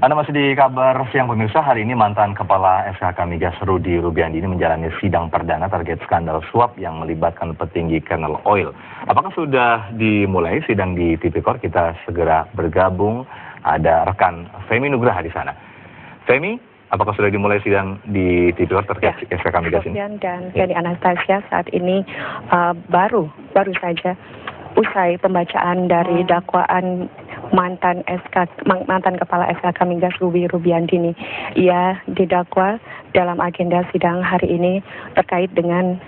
Anda masih di kabar siang pemirsa. Hari ini mantan Kepala SKK Migas Rudy Rubiandi ini menjalani sidang perdana terkait skandal suap yang melibatkan petinggi Kernel Oil. Apakah sudah dimulai sidang di Tipikor? Kita segera bergabung. Ada rekan Femi Nugraha di sana. Femi, apakah sudah dimulai sidang di Tipikor terkait SKK Migas ini? Dan Feni Anastasia, saat ini baru saja usai pembacaan dari dakwaan mantan Kepala SKK Migas Rudy Rubiandi ini. Ia didakwa dalam agenda sidang hari ini terkait dengan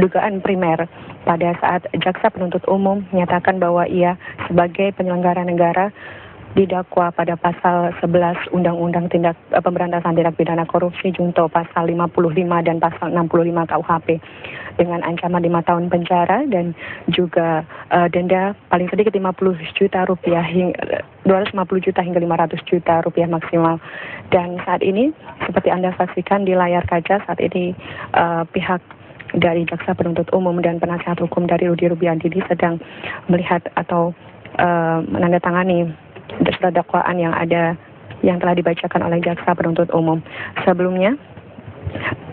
dugaan primer pada saat jaksa penuntut umum menyatakan bahwa ia sebagai penyelenggara negara didakwa pada pasal 11 Undang-Undang Pemberantasan Tindak Pidana Korupsi Junto pasal 55 dan pasal 65 KUHP dengan ancaman 5 tahun penjara dan juga denda paling sedikit 50 juta rupiah hingga 250 juta hingga 500 juta rupiah maksimal. Dan saat ini seperti Anda saksikan di layar kaca, saat ini pihak dari jaksa penuntut umum dan penasihat hukum dari Rudy Rubiandi ini sedang melihat atau menandatangani surat dakwaan yang telah dibacakan oleh jaksa penuntut umum. Sebelumnya,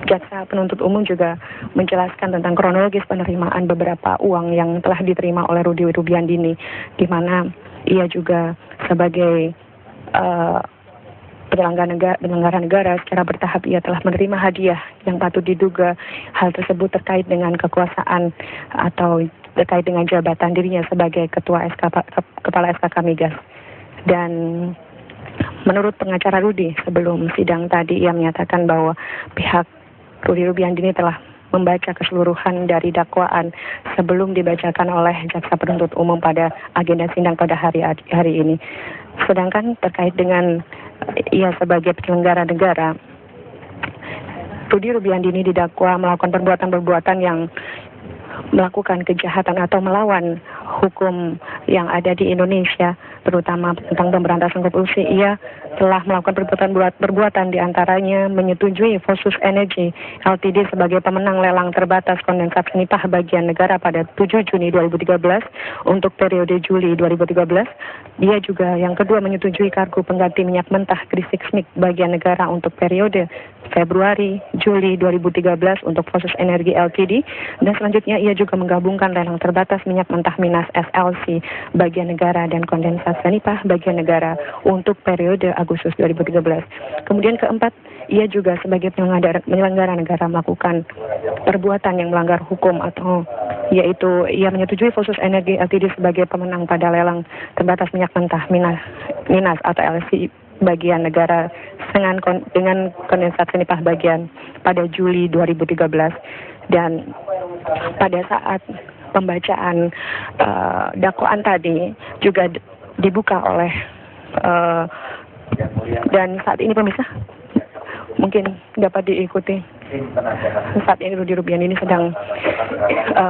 jaksa penuntut umum juga menjelaskan tentang kronologis penerimaan beberapa uang yang telah diterima oleh Rudy Rubiandi ini, di mana ia juga sebagai penyelenggara negara secara bertahap ia telah menerima hadiah yang patut diduga hal tersebut terkait dengan kekuasaan atau terkait dengan jabatan dirinya sebagai Kepala SKK Migas. Dan menurut pengacara Rudy sebelum sidang tadi, ia menyatakan bahwa pihak Rudy Rubiandi ini telah membaca keseluruhan dari dakwaan sebelum dibacakan oleh jaksa penuntut umum pada agenda sidang pada hari ini. Sedangkan terkait dengan ia sebagai penyelenggara negara, Rudy Rubiandi ini didakwa melakukan perbuatan-perbuatan yang melakukan kejahatan atau melawan hukum yang ada di Indonesia, terutama tentang pemberantasan korupsi. Ia telah melakukan perbuatan diantaranya menyetujui Fosus Energy Ltd sebagai pemenang lelang terbatas kondensat Senipah bagian negara pada 7 Juni 2013 untuk periode Juli 2013. Dia juga yang kedua menyetujui kargo pengganti minyak mentah Grisik Snik bagian negara untuk periode Februari Juli 2013 untuk Fosus Energi Ltd, dan selanjutnya ia juga menggabungkan lelang terbatas minyak mentah Minas SLC bagian negara dan kondensat Senipah bagian negara untuk periode Agustus 2013. Kemudian keempat, ia juga sebagai penyelenggara negara melakukan perbuatan yang melanggar hukum, atau yaitu ia menyetujui Fosus Energi Ltd sebagai pemenang pada lelang terbatas minyak mentah Minas atau LC bagian negara dengan kondensat Senipah bagian pada Juli 2013. Dan pada saat pembacaan dakwaan tadi juga dibuka oleh dan saat ini pemirsa mungkin dapat diikuti. Saat ini Rudy Rubiandi ini sedang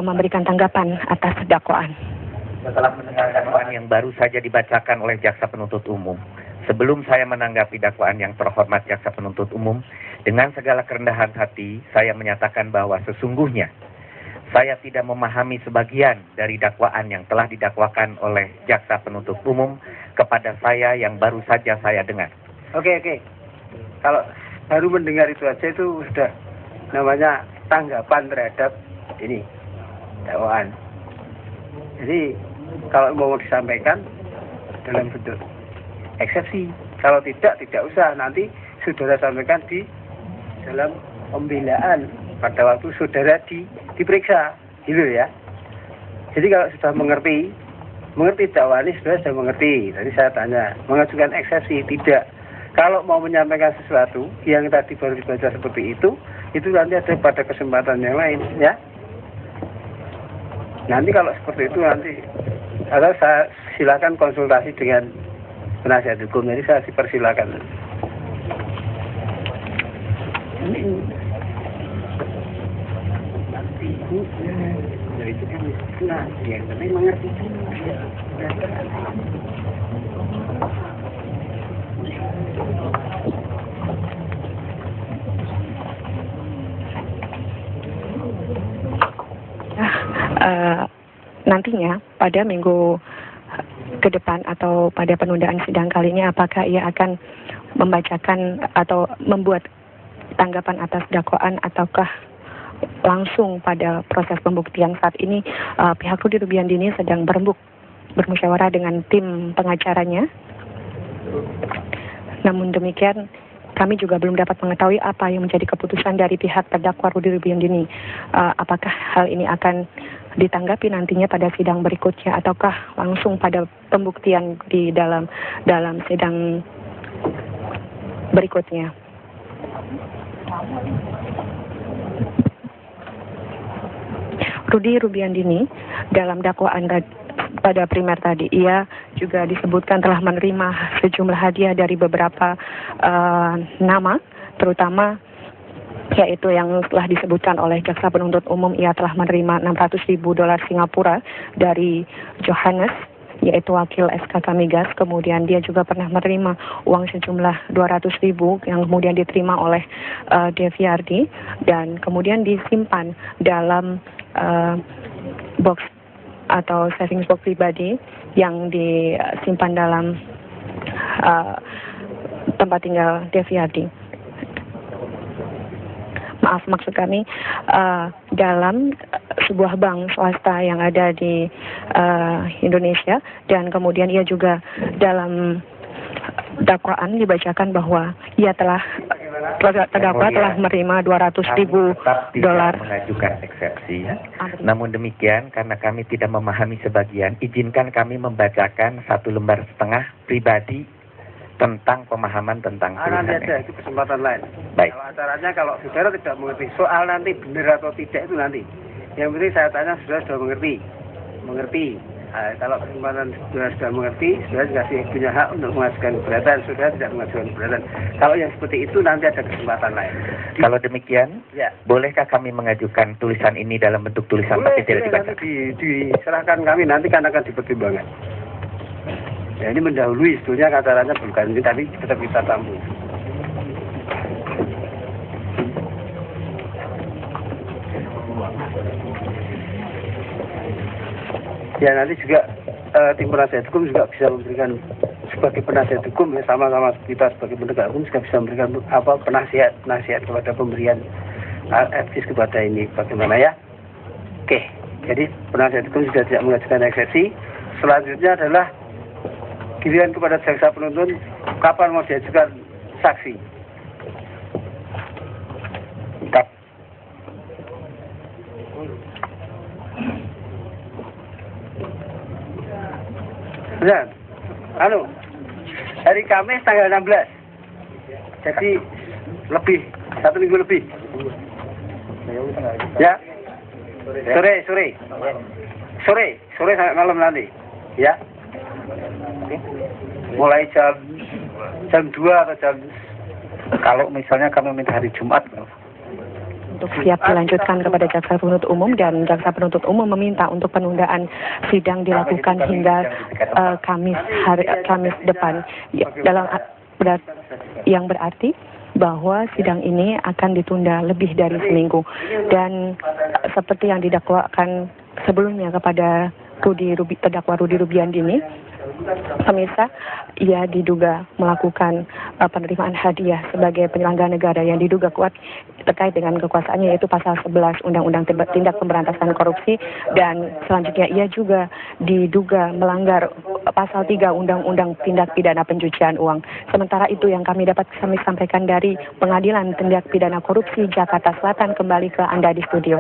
memberikan tanggapan atas dakwaan. Setelah mendengar dakwaan yang baru saja dibacakan oleh jaksa penuntut umum, sebelum saya menanggapi dakwaan yang terhormat jaksa penuntut umum, dengan segala kerendahan hati saya menyatakan bahwa sesungguhnya saya tidak memahami sebagian dari dakwaan yang telah didakwakan oleh jaksa penuntut umum kepada saya yang baru saja saya dengar. Oke. Kalau baru mendengar itu aja itu sudah namanya tanggapan terhadap ini dakwaan. Jadi kalau mau disampaikan dalam bentuk eksepsi, kalau tidak usah, nanti saudara sampaikan di dalam pembelaan pada waktu saudara diperiksa, gitu ya. Jadi kalau sudah mengerti dakwaan ini, saudara sudah mengerti. Tadi saya tanya, mengajukan eksepsi tidak. Kalau mau menyampaikan sesuatu yang tadi baru dibaca seperti itu nanti ada pada kesempatan yang lain, ya. Nanti kalau seperti itu nanti, atau saya silakan konsultasi dengan penasihat hukum, jadi saya dipersilakan. Itu kan yang penting mengerti. Nantinya pada minggu ke depan atau pada penundaan sidang kali ini, apakah ia akan membacakan atau membuat tanggapan atas dakwaan ataukah langsung pada proses pembuktian saat ini pihak Rudy Rubiandini sedang bermusyawarah dengan tim pengacaranya. Namun demikian kami juga belum dapat mengetahui apa yang menjadi keputusan dari pihak terdakwa Rudy Rubiandini. Apakah hal ini akan ditanggapi nantinya pada sidang berikutnya ataukah langsung pada pembuktian di dalam sidang berikutnya. Rudy Rubiandini dalam dakwaan pada primer tadi, ia juga disebutkan telah menerima sejumlah hadiah dari beberapa nama, terutama yaitu yang telah disebutkan oleh jaksa penuntut umum. Ia telah menerima $600.000 Singapura dari Johannes, yaitu wakil SKK Migas. Kemudian dia juga pernah menerima uang sejumlah 200.000 yang kemudian diterima oleh Deviardi dan kemudian disimpan dalam box atau savings box pribadi yang disimpan dalam tempat tinggal Deviardi. Maaf, maksud kami dalam sebuah bank swasta yang ada di Indonesia, dan kemudian ia juga dalam dakwaan dibacakan bahwa ia terdakwa telah menerima $200.000. Mengajukan eksepsi. Namun demikian, karena kami tidak memahami sebagian, izinkan kami membacakan 1,5 lembar pribadi tentang pemahaman tentang tulisan. Nanti ada itu kesempatan lain. Baik. Kalau acaranya kalau saudara tidak mengerti soal nanti benar atau tidak itu nanti. Yang penting saya tanya sudah mengerti. Nah, kalau kesempatan sudah mengerti, sudah dikasih punya hak untuk mengajukan keberatan, sudah tidak mengajukan keberatan. Kalau yang seperti itu nanti ada kesempatan lain. Kalau demikian, ya, bolehkah kami mengajukan tulisan ini dalam bentuk tulisan tapi tidak dibaca? Diserahkan kami, nanti kan akan dipertimbangkan. Ya, ini mendahului sebetulnya acaranya bukan ini, tapi tetap kita tampung. Ya, nanti juga tim penasihat hukum juga bisa memberikan sebagai penasihat hukum, ya, sama-sama kita sebagai penegak hukum juga bisa memberikan penasihat kepada pemberian etis kepada ini bagaimana ya. Oke, jadi penasihat hukum juga tidak mengajukan eksepsi. Selanjutnya adalah giliran kepada jaksa penuntut kapan mau diajukan saksi. Ya, hari Kamis tanggal 16. Jadi lebih 1 minggu lebih. Ya. Sore sampai malam nanti. Ya. Mulai jam 2 atau jam, kalau misalnya kami minta hari Jumat. Untuk siap dilanjutkan kepada jaksa penuntut umum, dan jaksa penuntut umum meminta untuk penundaan sidang dilakukan hingga Kamis depan. Yang berarti bahwa sidang ini akan ditunda lebih dari seminggu, dan seperti yang didakwakan sebelumnya kepada terdakwa Rudy Rubiandini, pemirsa, ia diduga melakukan penerimaan hadiah sebagai penyelenggara negara yang diduga kuat terkait dengan kekuasaannya, yaitu pasal 11 Undang-Undang Tindak Pemberantasan Korupsi, dan selanjutnya ia juga diduga melanggar pasal 3 Undang-Undang Tindak Pidana Pencucian Uang. Sementara itu yang kami sampaikan dari Pengadilan Tindak Pidana Korupsi Jakarta Selatan, kembali ke Anda di studio.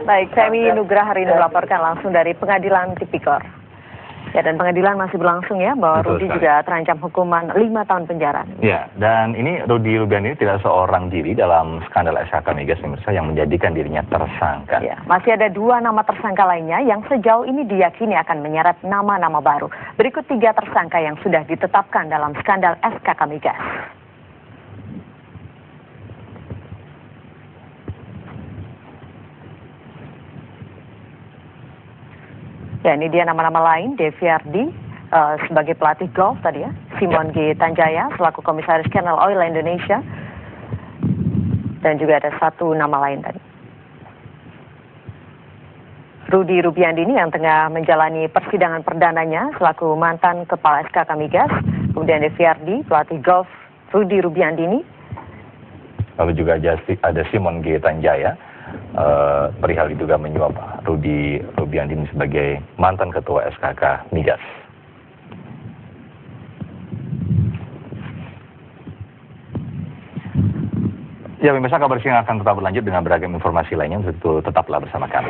Baik, Femi Nugrah hari ini melaporkan langsung dari Pengadilan Tipikor. Ya, dan pengadilan masih berlangsung ya, bahwa Rudy juga terancam hukuman 5 tahun penjara. Ya, dan ini Rudy Rubiandini tidak seorang diri dalam skandal SKK Migas, pemirsa, yang menjadikan dirinya tersangka. Ya, masih ada 2 nama tersangka lainnya yang sejauh ini diyakini akan menyeret nama-nama baru. Berikut 3 tersangka yang sudah ditetapkan dalam skandal SKK Migas. Ya, ini dia nama-nama lain. Deviardi sebagai pelatih golf tadi ya. Simon G. Tanjaya selaku komisaris Channel Oil Indonesia. Dan juga ada 1 nama lain tadi. Rudy Rubiandini yang tengah menjalani persidangan perdananya selaku mantan kepala SKK Migas. Kemudian Deviardi, pelatih golf Rudi Rubiandini. Lalu juga ada Simon G. Tanjaya, perihal diduga menyuap Rudi Rubiandini sebagai mantan ketua SKK Migas. Ya, pemirsa, kabar siang akan tetap berlanjut dengan beragam informasi lainnya, tentu tetaplah bersama kami.